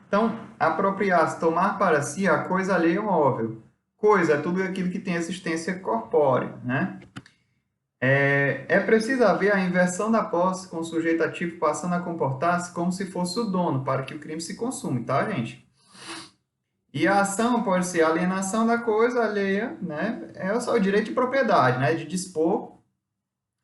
Então, apropriar-se, tomar para si a coisa alheia é móvel. Coisa é tudo aquilo que tem existência corpórea, né? É preciso haver a inversão da posse com o sujeito ativo passando a comportar-se como se fosse o dono, para que o crime se consume, tá, gente? E a ação pode ser a alienação da coisa alheia, né? É só o direito de propriedade, né? De dispor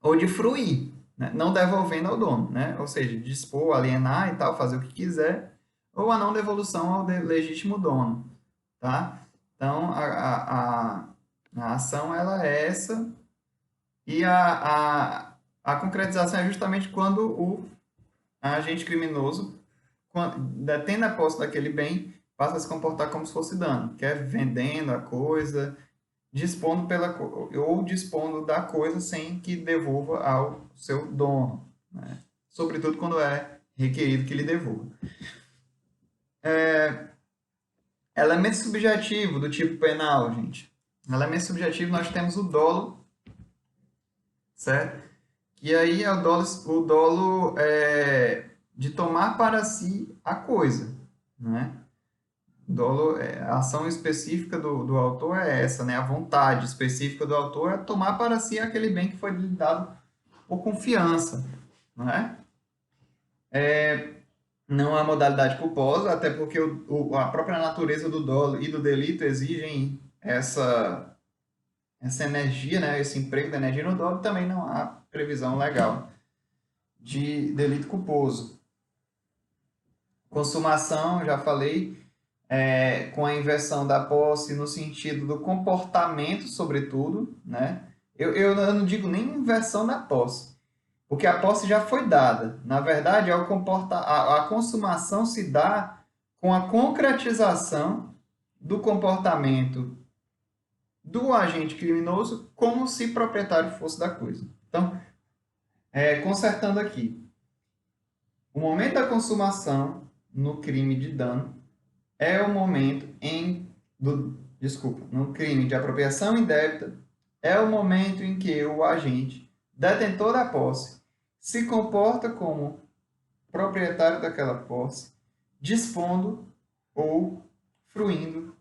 ou de fruir, né? Não devolvendo ao dono, né? Ou seja, dispor, alienar e tal, fazer o que quiser, ou a não devolução ao legítimo dono, tá? Então, a ação, ela é essa, e a concretização é justamente quando o agente criminoso, detendo a posse daquele bem, passa a se comportar como se fosse dano, que é vendendo a coisa, dispondo ou dispondo da coisa sem que devolva ao seu dono, né? Sobretudo quando é requerido que lhe devolva. Elemento subjetivo do tipo penal, gente. Elemento subjetivo, nós temos o dolo, certo? E aí é o dolo de tomar para si a coisa, né? Dolo, a ação específica do autor é essa, né? A vontade específica do autor é tomar para si aquele bem que foi lhe dado por confiança, não é? Não há modalidade culposa, até porque a própria natureza do dolo e do delito exigem essa energia, né? Esse emprego da energia no dolo, também não há previsão legal de delito culposo. Consumação, já falei, com a inversão da posse no sentido do comportamento, sobretudo, né? Eu não digo nem inversão da posse, porque a posse já foi dada. Na verdade, a consumação se dá com a concretização do comportamento do agente criminoso como se proprietário fosse da coisa. Então, consertando aqui, o momento da consumação no crime de dano é o momento no crime de apropriação indébita, é o momento em que o agente, detentor da posse, se comporta como proprietário daquela posse, dispondo ou fruindo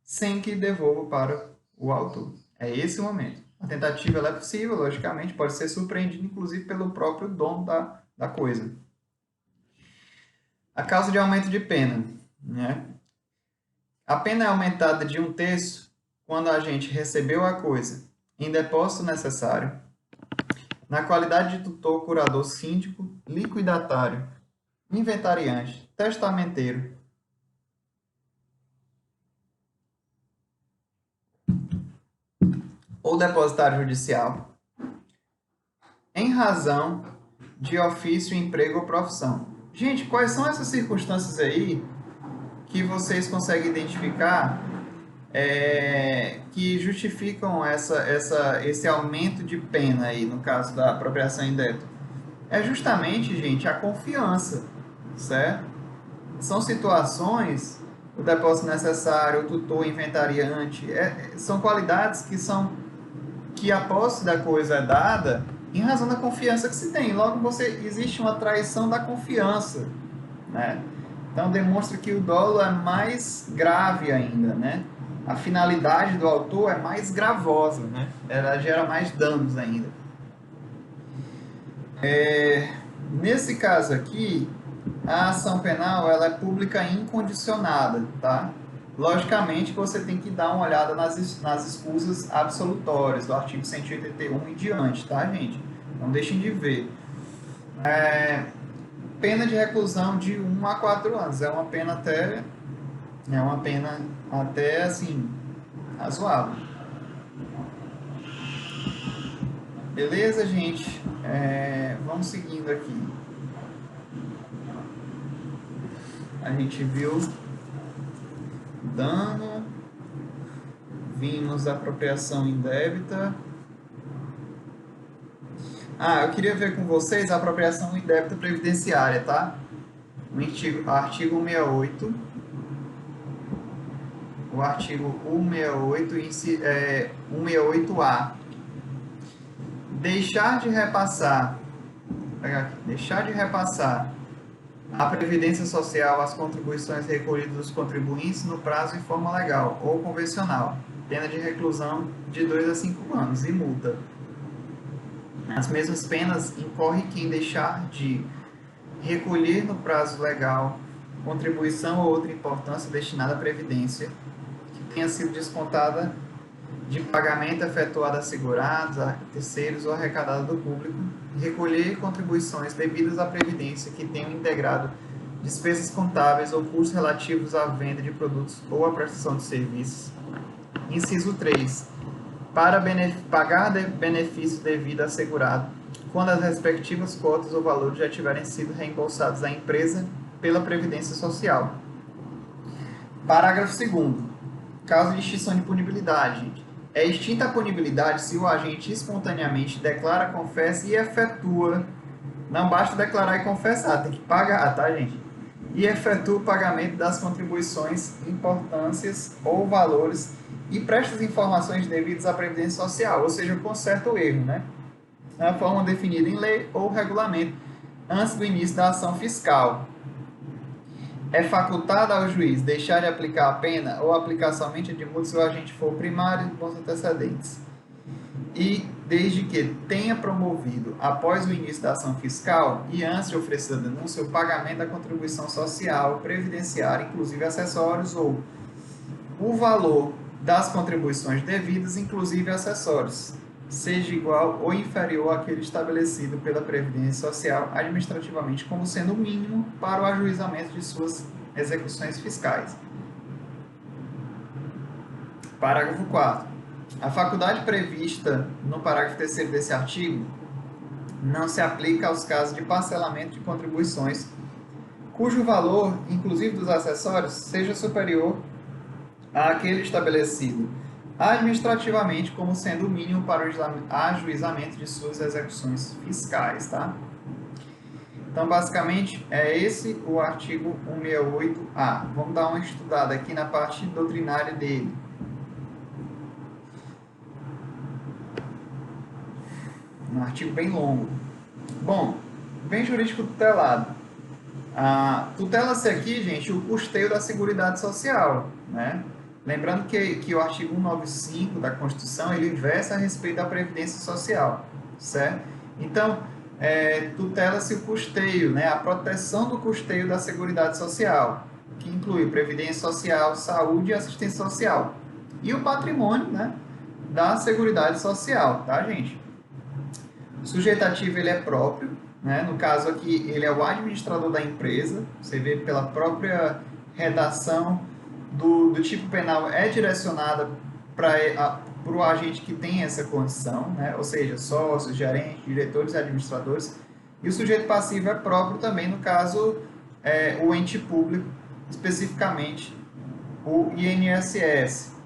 sem que devolva para o autor. É esse o momento. A tentativa ela é possível, logicamente, pode ser surpreendida, inclusive, pelo próprio dono da coisa. A causa de aumento de pena, né? A pena é aumentada de 1/3 quando a agente recebeu a coisa em depósito necessário, na qualidade de tutor, curador, síndico, liquidatário, inventariante, testamenteiro, ou depositário judicial, em razão de ofício, emprego ou profissão. Gente, quais são essas circunstâncias aí que vocês conseguem identificar que justificam esse aumento de pena aí, no caso da apropriação indébita? É justamente, gente, a confiança, certo? São situações, o depósito necessário, o tutor inventariante, são qualidades que a posse da coisa é dada em razão da confiança que se tem. Logo, existe uma traição da confiança, né? Então, demonstra que o dolo é mais grave ainda, né? A finalidade do autor é mais gravosa, né? Ela gera mais danos ainda. Nesse caso aqui, a ação penal ela é pública incondicionada, tá? Logicamente, você tem que dar uma olhada nas escusas absolutórias do artigo 181 e diante, tá, gente? Não deixem de ver. Pena de reclusão de 1 a 4 anos. É uma pena até assim, razoável. Beleza, gente? Vamos seguindo aqui. A gente viu dano, vimos apropriação indébita. Eu queria ver com vocês a apropriação indébita previdenciária, tá? Artigo 168. O artigo 168, 168A. Deixar de repassar A previdência social, as contribuições recolhidas dos contribuintes no prazo e forma legal ou convencional. Pena de reclusão de 2 a 5 anos e multa. As mesmas penas incorre quem deixar de recolher no prazo legal contribuição ou outra importância destinada à previdência que tenha sido descontada de pagamento efetuado a segurados, a terceiros ou arrecadado do público, e recolher contribuições devidas à previdência que tenham integrado despesas contábeis ou custos relativos à venda de produtos ou à prestação de serviços. Inciso 3. Para pagar benefício devido a segurado, quando as respectivas cotas ou valores já tiverem sido reembolsados à empresa pela Previdência Social. Parágrafo 2º. Caso de extinção de punibilidade. É extinta a punibilidade se o agente espontaneamente declara, confessa e efetua. Não basta declarar e confessar, tem que pagar, tá, gente? E efetua o pagamento das contribuições, importâncias ou valores e presta as informações devidas à Previdência Social, ou seja, conserta o erro, né? Na forma definida em lei ou regulamento, antes do início da ação fiscal. É facultado ao juiz deixar de aplicar a pena ou aplicar somente a de multa se o agente for primário de bons antecedentes. E desde que tenha promovido, após o início da ação fiscal e antes de oferecer a denúncia, o pagamento da contribuição social, previdenciária, inclusive acessórios, ou o valor das contribuições devidas, inclusive acessórios, seja igual ou inferior àquele estabelecido pela Previdência Social administrativamente como sendo o mínimo para o ajuizamento de suas execuções fiscais. Parágrafo 4º. A faculdade prevista no parágrafo 3º desse artigo não se aplica aos casos de parcelamento de contribuições cujo valor, inclusive dos acessórios, seja superior àquele estabelecido administrativamente como sendo o mínimo para o ajuizamento de suas execuções fiscais, tá? Então, basicamente, é esse o artigo 168-A. Vamos dar uma estudada aqui na parte doutrinária dele. Um artigo bem longo. Bom, bem jurídico tutelado. Tutela-se aqui, gente, o custeio da Seguridade Social, né? Lembrando que o artigo 195 da Constituição, ele versa a respeito da Previdência Social, certo? Então, tutela-se o custeio, né? A proteção do custeio da Seguridade Social, que inclui Previdência Social, Saúde e Assistência Social. E o patrimônio, né? Da Seguridade Social, tá, gente? O sujeito ativo, ele é próprio, né? No caso aqui, ele é o administrador da empresa, você vê pela própria redação do tipo penal é direcionada para o agente que tem essa condição, né? Ou seja, sócios, gerentes, diretores e administradores. E o sujeito passivo é próprio também, no caso, o ente público, especificamente o INSS,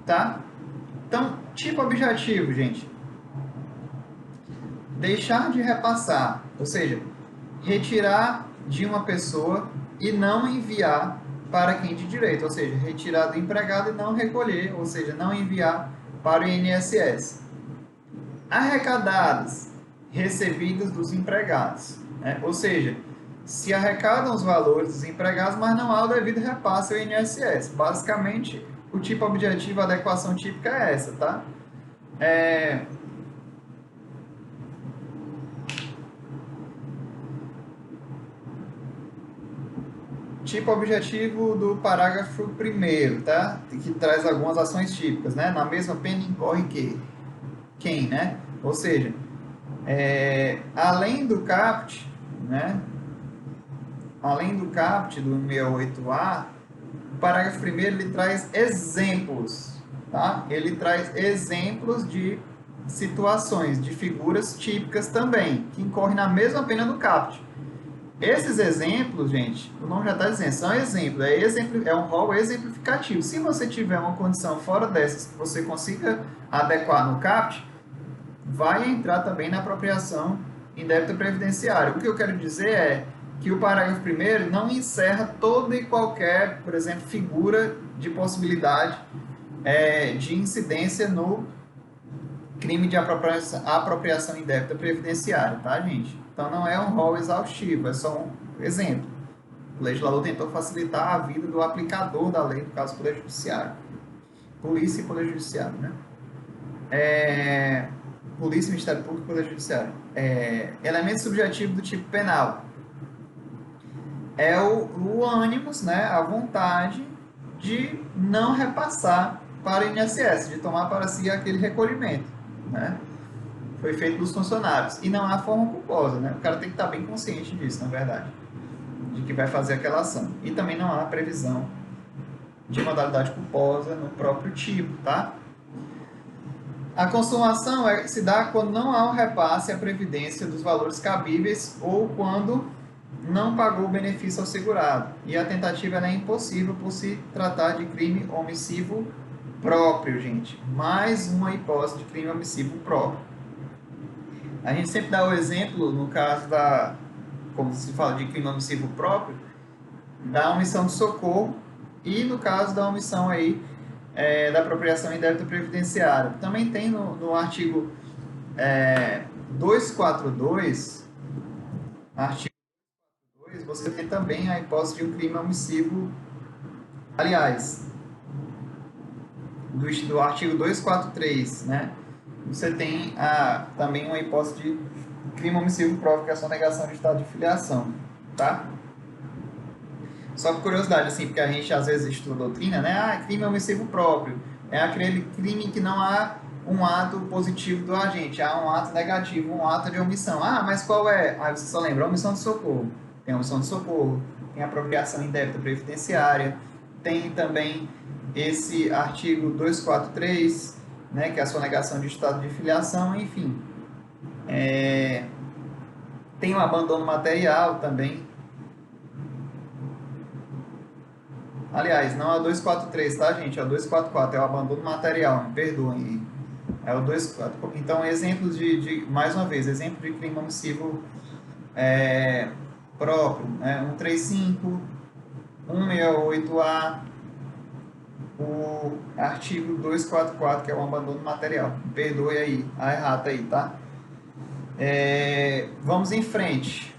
tá? Então, tipo objetivo, gente, deixar de repassar, ou seja, retirar de uma pessoa e não enviar para quem de direito, ou seja, retirar do empregado e não recolher, ou seja, não enviar para o INSS. Arrecadadas, recebidas dos empregados, né? Ou seja, se arrecadam os valores dos empregados, mas não há o devido repasse ao INSS. Basicamente, o tipo objetivo, a adequação típica é essa, tá? Tipo objetivo do parágrafo 1º, tá? Que traz algumas ações típicas, né? Na mesma pena incorre quem, né? Ou seja, além do CAPT, né? Além do CAPT do 168A, o parágrafo 1º ele traz exemplos, tá? Ele traz exemplos de situações, de figuras típicas também, que incorrem na mesma pena do CAPT. Esses exemplos, gente, o nome já está dizendo, são exemplos, é um rol exemplificativo. Se você tiver uma condição fora dessas que você consiga adequar no CAPT, vai entrar também na apropriação em débito previdenciário. O que eu quero dizer é que o parágrafo 1º não encerra toda e qualquer, por exemplo, figura de possibilidade de incidência no crime de apropriação indébita previdenciária, tá, gente? Então, não é um rol exaustivo, é só um exemplo. O legislador tentou facilitar a vida do aplicador da lei, no caso, o Poder Judiciário. Polícia e Poder Judiciário, né? Polícia, Ministério Público e Poder Judiciário. Elemento subjetivo do tipo penal. É o ânimos, né? A vontade de não repassar para o INSS, de tomar para si aquele recolhimento, né? Foi feito dos funcionários. E não há forma culposa, né? O cara tem que estar bem consciente disso, na verdade, de que vai fazer aquela ação. E também não há previsão de modalidade culposa no próprio tipo, tá? A consumação se dá quando não há um repasse à previdência dos valores cabíveis ou quando não pagou o benefício ao segurado. E a tentativa é impossível por se tratar de crime omissivo próprio, gente. Mais uma hipótese de crime omissivo próprio. A gente sempre dá o exemplo, no caso como se fala de crime omissivo próprio, da omissão de socorro e no caso da omissão aí da apropriação em débito previdenciário. Também tem no artigo 242, artigo 2, você tem também a hipótese de um crime omissivo, aliás, do artigo 243, né? Você tem também uma hipótese de crime omissivo próprio, que é a sonegação de estado de filiação, tá? Só por curiosidade, assim, porque a gente às vezes estuda doutrina, né? Crime omissivo próprio. É aquele crime que não há um ato positivo do agente, há um ato negativo, um ato de omissão. Mas qual é? Aí você só lembra, omissão de socorro. Tem omissão de socorro, tem apropriação indébita previdenciária, tem também esse artigo 243, né, que é a sonegação de estado de filiação, enfim. Tem o abandono material também. Aliás, não é o 243, tá, gente? É o 244, é o abandono material, me perdoem. É o 244. Então, exemplos mais uma vez, exemplo de crime omissivo próprio, né? 135, 168A, o artigo 244, que é o abandono material. Me perdoe aí, a errata aí, tá? Vamos em frente.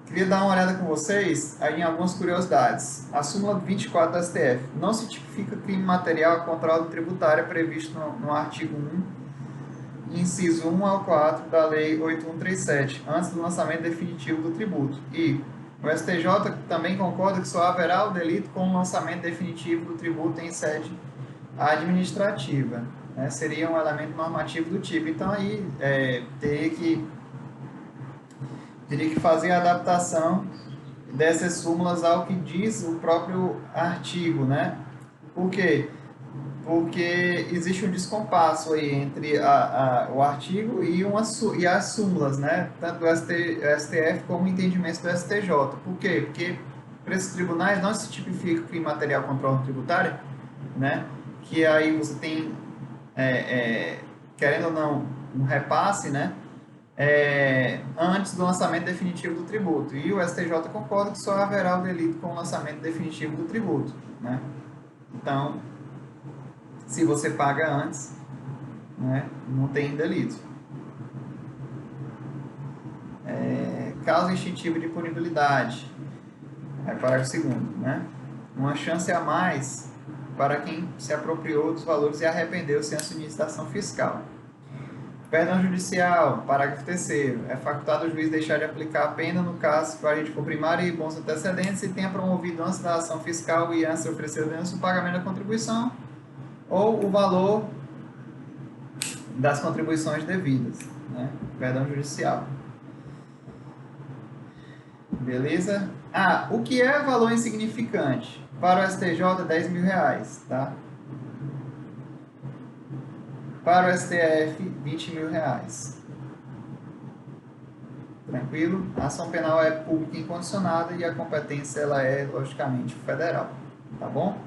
Queria dar uma olhada com vocês aí em algumas curiosidades. A súmula 24 do STF. Não se tipifica crime material contra a ordem tributária previsto no artigo 1, inciso 1 ao 4 da Lei 8137, antes do lançamento definitivo do tributo. E o STJ também concorda que só haverá o delito com o lançamento definitivo do tributo em sede administrativa. Né? Seria um elemento normativo do tipo. Então, aí teria que fazer a adaptação dessas súmulas ao que diz o próprio artigo, né? Por quê? Porque existe um descompasso aí entre o artigo e as súmulas, né? Tanto do STF como o entendimento do STJ. Por quê? Porque para esses tribunais não se tipifica o crime material contra a ordem tributária, né? Que aí você tem, querendo ou não, um repasse, né? Antes do lançamento definitivo do tributo. E o STJ concorda que só haverá o delito com o lançamento definitivo do tributo, né? Então, se você paga antes, né, não tem delito. Causa instintiva de punibilidade. Parágrafo 2º, né? Uma chance a mais para quem se apropriou dos valores e arrependeu-se antes de iniciação fiscal. Perdão judicial, parágrafo 3º. É facultado ao juiz deixar de aplicar a pena no caso que o agente for primário e bons antecedentes e tenha promovido antes da ação fiscal e antes de oferecer o denúncio o pagamento da contribuição ou o valor das contribuições devidas. Né? Perdão judicial. Beleza? O que é valor insignificante? Para o STJ, R$10.000, tá? Para o STF, R$20.000. Tranquilo? A ação penal é pública incondicionada e a competência ela é, logicamente, federal. Tá bom?